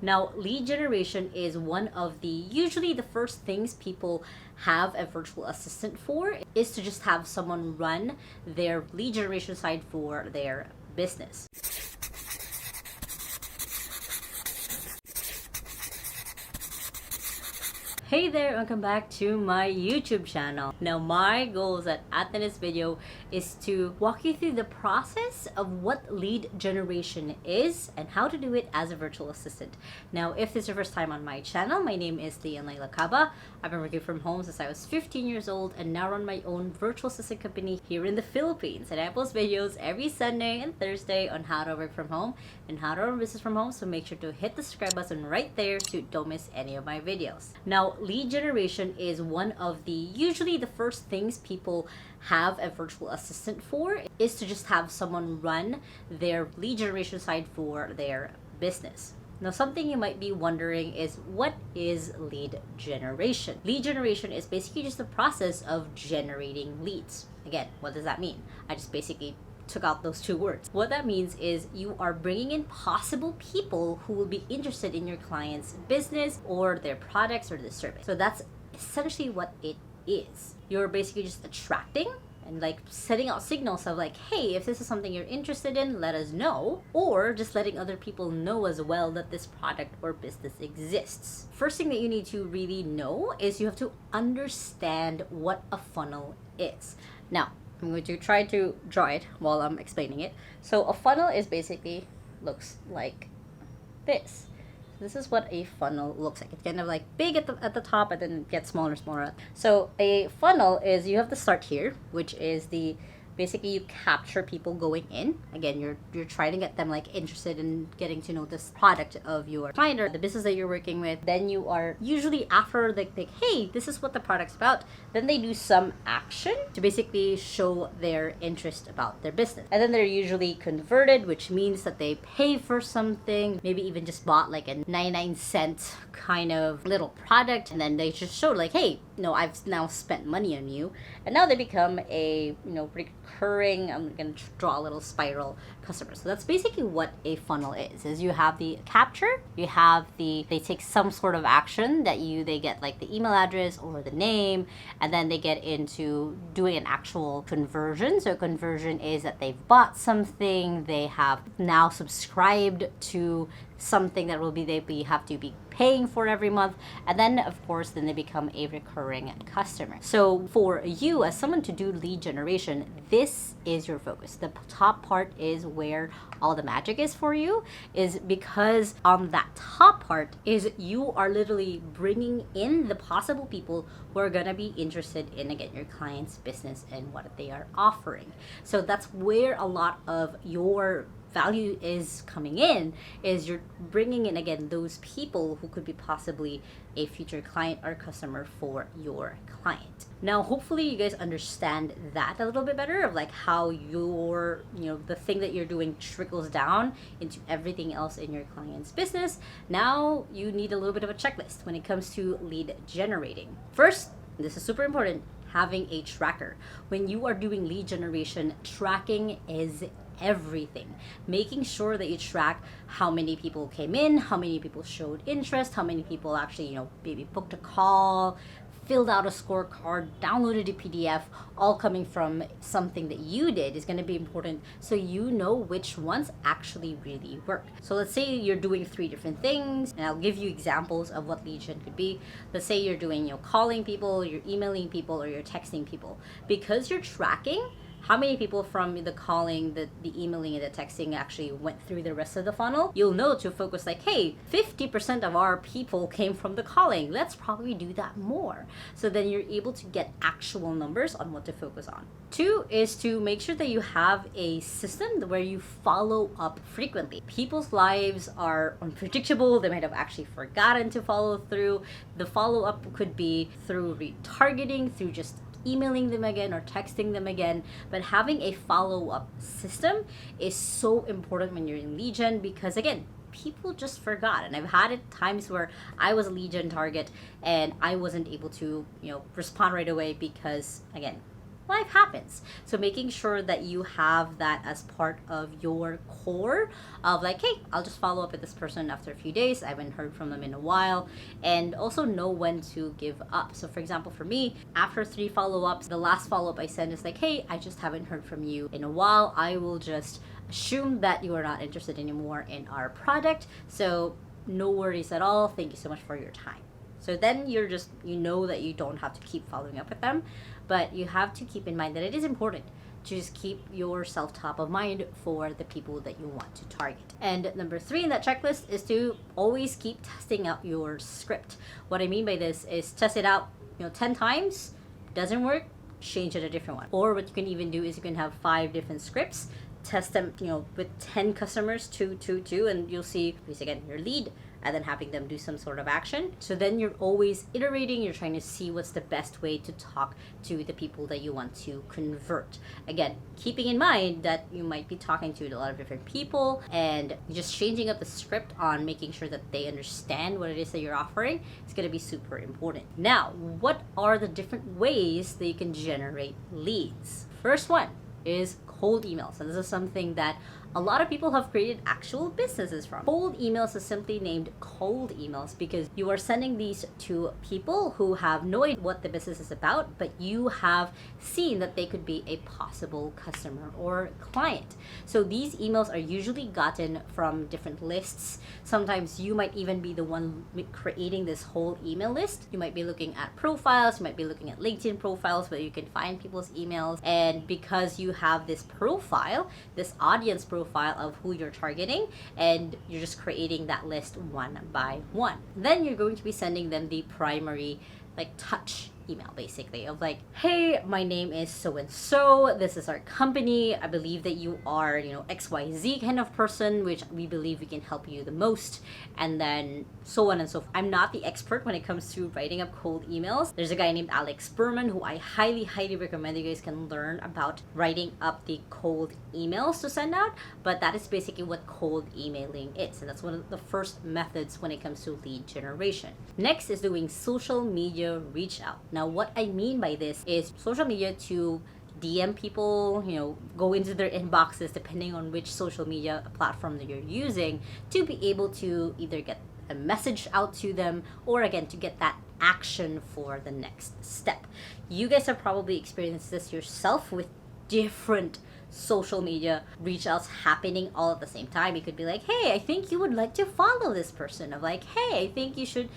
Now, lead generation is one of the usually the first things people have a virtual assistant for is to just have someone run their lead generation side for their business. Hey there, welcome back to my YouTube channel. Now my goals at this video is to walk you through the process of what lead generation is and how to do it as a virtual assistant. Now if this is your first time on my channel, my name is Lai Lacaba. I've been working from home since I was 15 years old and now run my own virtual assistant company here in the Philippines. And I post videos every Sunday and Thursday on how to work from home and how to run business from home. So make sure to hit the subscribe button right there so don't miss any of my videos. Now, lead generation is one of the usually the first things people have a virtual assistant for is to just have someone run their lead generation side for their business. Now, something you might be wondering is, what is lead generation? Lead generation is basically just the process of generating leads. Again, what does that mean? I just basically took out those two words. What that means is you are bringing in possible people who will be interested in your client's business or their products or the service. So that's essentially what it is. You're basically just attracting and like setting out signals of like, hey, if this is something you're interested in, let us know, or just letting other people know as well that this product or business exists. First thing that you need to really know is you have to understand what a funnel is. Now, I'm going to try to draw it while I'm explaining it. So a funnel is basically looks like this. This is what a funnel looks like. It's kind of like big at the top and then it gets smaller and smaller. So a funnel is, you have to start here, which is the basically you capture people going in. Again, you're trying to get them like interested in getting to know this product of your client or the business that you're working with. Then you are usually after like hey, this is what the product's about. Then they do some action to basically show their interest about their business. And then they're usually converted, which means that they pay for something, maybe even just bought like a 99-cent kind of little product. And then they just show like, hey, I've now spent money on you. And now they become a, recurring, I'm going to draw a little spiral customer. So that's basically what a funnel is you have the capture, you have they take some sort of action that they get like the email address or the name, and then they get into doing an actual conversion. So conversion is that they've bought something, they have now subscribed to something that they have to be paying for every month, and then of course then they become a recurring customer. So for you as someone to do lead generation, this is your focus. The top part is where all the magic is for you, is because on that top part is you are literally bringing in the possible people who are gonna be interested in, again, your client's business and what they are offering. So that's where a lot of your value is coming in, is you're bringing in, again, those people who could be possibly a future client or customer for your client. Now, hopefully you guys understand that a little bit better of like how your, the thing that you're doing trickles down into everything else in your client's business. Now you need a little bit of a checklist when it comes to lead generating. First, this is super important, having a tracker. When you are doing lead generation, tracking is everything. Making sure that you track how many people came in, how many people showed interest, how many people actually, maybe booked a call, filled out a scorecard, downloaded a PDF, all coming from something that you did is going to be important, so you know which ones actually really work. So let's say you're doing 3 different things, and I'll give you examples of what lead gen could be. Let's say you're doing, calling people, you're emailing people, or you're texting people. Because you're tracking how many people from the calling, the emailing, and the texting actually went through the rest of the funnel, you'll know to focus like, hey, 50% of our people came from the calling. Let's probably do that more. So then you're able to get actual numbers on what to focus on. 2 is to make sure that you have a system where you follow up frequently. People's lives are unpredictable. They might have actually forgotten to follow through. The follow-up could be through retargeting, through just emailing them again or texting them again, but having a follow-up system is so important when you're in lead gen, because again, people just forgot. And I've had it times where I was a lead gen target and I wasn't able to respond right away because, again, life happens. So making sure that you have that as part of your core of like, hey, I'll just follow up with this person after a few days. I haven't heard from them in a while. And also know when to give up. So for example, for me, after 3 follow-ups, the last follow-up I send is like, hey, I just haven't heard from you in a while. I will just assume that you are not interested anymore in our product. So no worries at all. Thank you so much for your time. So then you know that you don't have to keep following up with them, but you have to keep in mind that it is important to just keep yourself top of mind for the people that you want to target. And number 3 in that checklist is to always keep testing out your script. What I mean by this is test it out, 10 times, doesn't work, change it a different one. Or what you can even do is you can have 5 different scripts, test them, with 10 customers, two, and you'll see, please again, your lead, and then having them do some sort of action. So then you're always iterating, you're trying to see what's the best way to talk to the people that you want to convert. Again, keeping in mind that you might be talking to a lot of different people, and just changing up the script on making sure that they understand what it is that you're offering is going to be super important. Now, what are the different ways that you can generate leads? First one is cold emails. And this is something that a lot of people have created actual businesses from. Cold emails is simply named cold emails because you are sending these to people who have no idea what the business is about, but you have seen that they could be a possible customer or client. So these emails are usually gotten from different lists. Sometimes you might even be the one creating this whole email list. You might be looking at profiles, you might be looking at LinkedIn profiles where you can find people's emails. And because you have this profile, this audience profile of who you're targeting, and you're just creating that list one by one. Then you're going to be sending them the primary touch email, basically, of like, hey, my name is so and so, this is our company, I believe that you are XYZ kind of person, which we believe we can help you the most, and then so on and so forth. I'm not the expert when it comes to writing up cold emails. There's a guy named Alex Berman who I highly recommend you guys can learn about writing up the cold emails to send out, but that is basically what cold emailing is, and that's one of the first methods when it comes to lead generation. Next is doing social media reach out. Now, what I mean by this is social media to DM people, go into their inboxes depending on which social media platform that you're using, to be able to either get a message out to them or again to get that action for the next step. You guys have probably experienced this yourself with different social media reach outs happening all at the same time. It could be like, hey, I think you would like to follow this person, of like, hey, I think you should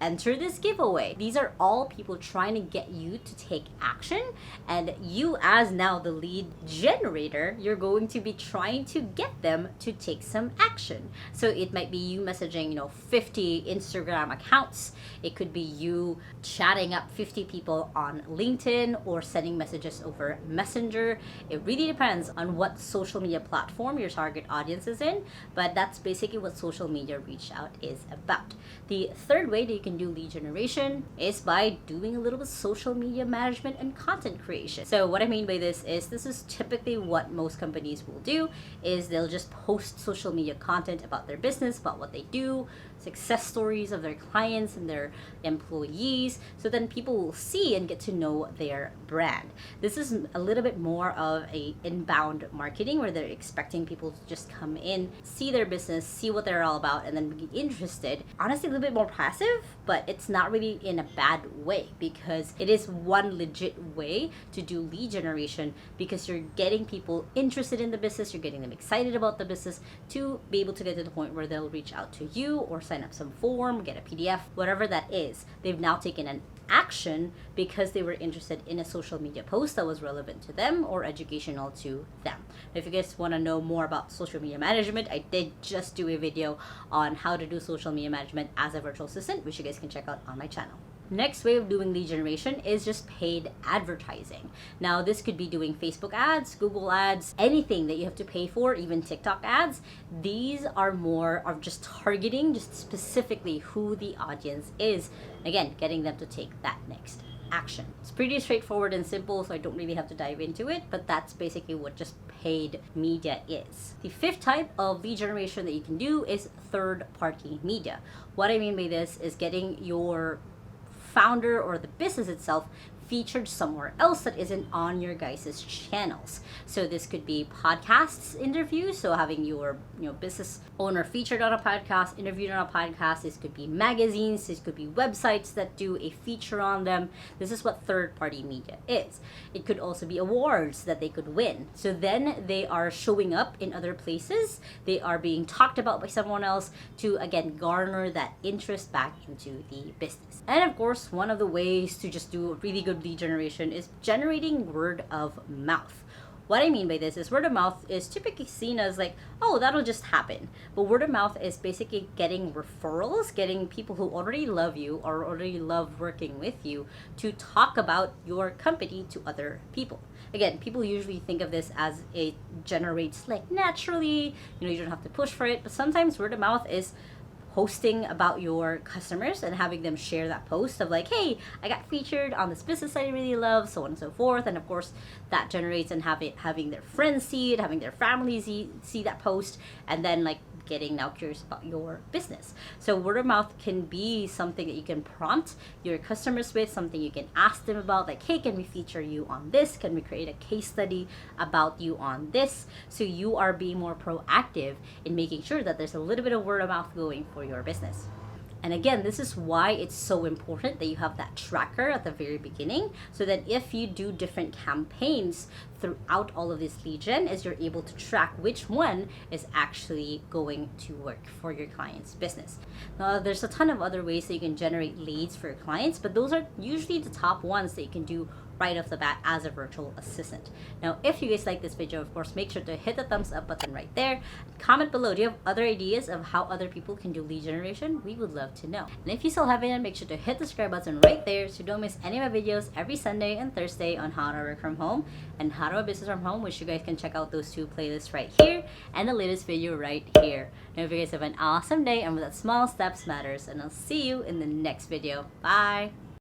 enter this giveaway. These are all people trying to get you to take action, and you as now the lead generator, you're going to be trying to get them to take some action. So it might be you messaging 50 Instagram accounts, it could be you chatting up 50 people on LinkedIn or sending messages over Messenger. It really depends on what social media platform your target audience is in, but that's basically what social media reach out is about. The third way that you can do lead generation is by doing a little bit of social media management and content creation. So what I mean by this is typically what most companies will do, is they'll just post social media content about their business, about what they do, success stories of their clients and their employees, so then people will see and get to know their brand. This is a little bit more of a inbound marketing where they're expecting people to just come in, see their business, see what they're all about, and then be interested. Honestly, a little bit more passive, but it's not really in a bad way, because it is one legit way to do lead generation, because you're getting people interested in the business, you're getting them excited about the business to be able to get to the point where they'll reach out to you or sign up some form, get a PDF, whatever that is. They've now taken an action because they were interested in a social media post that was relevant to them or educational to them. If you guys want to know more about social media management, I did just do a video on how to do social media management as a virtual assistant, which you guys can check out on my channel. Next way of doing lead generation is just paid advertising. Now, this could be doing Facebook ads, Google ads, anything that you have to pay for, even TikTok ads. These are more of just targeting just specifically who the audience is. Again, getting them to take that next action. It's pretty straightforward and simple, so I don't really have to dive into it, but that's basically what just paid media is. The fifth type of lead generation that you can do is third-party media. What I mean by this is getting your founder or the business itself featured somewhere else that isn't on your guys' channels. So this could be podcasts interviews, so having your business owner featured on a podcast, interviewed on a podcast. This could be magazines, this could be websites that do a feature on them. This is what third-party media is. It could also be awards that they could win. So then they are showing up in other places. They are being talked about by someone else to, again, garner that interest back into the business. And of course, one of the ways to just do really good lead generation is generating word of mouth. What I mean by this is word of mouth is typically seen as like, oh, that'll just happen. But word of mouth is basically getting referrals, getting people who already love you or already love working with you to talk about your company to other people. Again, people usually think of this as it generates like naturally, you don't have to push for it. But sometimes word of mouth is posting about your customers and having them share that post of like, hey, I got featured on this business I really love, so on and so forth. And of course that generates and having their friends see it, having their families see that post, and then like getting now curious about your business. So word of mouth can be something that you can prompt your customers with, something you can ask them about, like, hey, can we feature you on this? Can we create a case study about you on this? So you are being more proactive in making sure that there's a little bit of word of mouth going for your business. And again, this is why it's so important that you have that tracker at the very beginning, so that if you do different campaigns throughout all of this lead gen, is you're able to track which one is actually going to work for your client's business. Now, there's a ton of other ways that you can generate leads for your clients, but those are usually the top ones that you can do right off the bat as a virtual assistant. Now, if you guys like this video, of course, make sure to hit the thumbs up button right there. Comment below, do you have other ideas of how other people can do lead generation? We would love to know. And if you still haven't, make sure to hit the subscribe button right there so you don't miss any of my videos every Sunday and Thursday on how to work from home and how to business from home, which you guys can check out those two playlists right here and the latest video right here. Now, if you guys have an awesome day, and with that, small steps matters, and I'll see you in the next video. Bye!